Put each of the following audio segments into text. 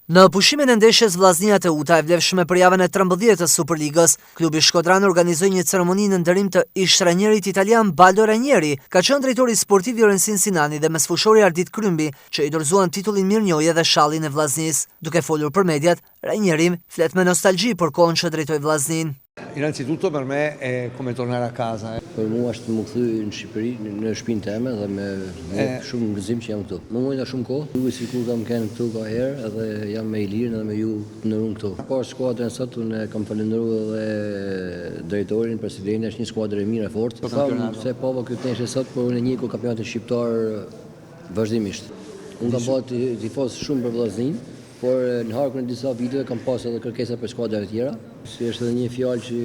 Në pushimin e ndeshjes Vllaznia Teuta e vlefshme për javën e 13 të Superligës, klubi shkodran organizoi një ceremoni në nderim të ish-trajnerit italian Baldo Ranieri, ka qenë drejtori sportiv Jorensin Sinani dhe mesfushori Ardit Krymbi, që i dorëzuan titullin mirënjohje dhe shallin e Vllaznisë. Duke folur për mediat, Ranieri flet me nostalgji për kohën që drejtoi Vllaznin. Innanzitutto per me è come tornare a casa. Për mua është më kthy në Shqipëri, në shtëpinë time dhe me shumë gëzim që jam këtu. Më mojta shumë kohë, duke sikur kam qenë këtu ka herë edhe jam me Ilirën edhe me ju në rrugë këtu. Por skuadrën sot unë kam falendëruar edhe drejtorin, presidentin, është një skuadër e mirë e fortë. Tham se po ky teneshë sot por unë një kampionatin shqiptar vazhdimisht. Unë kam bërë tifoz shumë për Vllaznin, por në harkun e disa viteve kam pasur edhe kërkesa për skuadrat e tjera. Si është edhe një fjalë që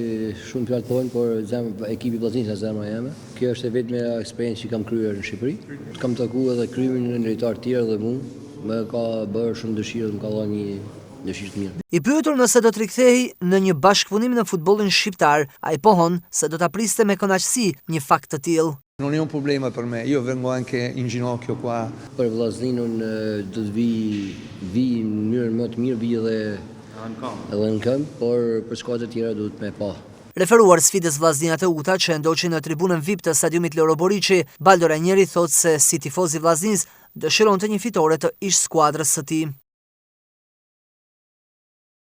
shumë fjalë thonë, por ekipi Vllaznisë është zemra jeme. Kjo është vetëm eksperiencë që kam kryer në Shqipëri. Kam takuar edhe Krymin në lojtar të tjerë dhe më ka bërë shumë dëshirë dhe më ka dhënë një dëshirë të mirë. I pyetur nëse do të rikthehej në një bashkëpunim në futbollin shqiptar, ai pohon se do ta priste me kënaqësi një fakt të tillë. Non è un problema per me, io vengo anche in ginocchio qua. Për Vllaznin unë do të vi në mënyrë më të mirë, vi edhe në këmbë, por për skuadrat e tjera duhet me pa. Referuar sfidës Vllaznia Teuta që ndoqi në tribunën VIP të stadiumit Loro Boriçi, Baldo Ranieri thotë se si tifoz i Vllaznisë dëshironte një fitore të ish skuadrës së tij.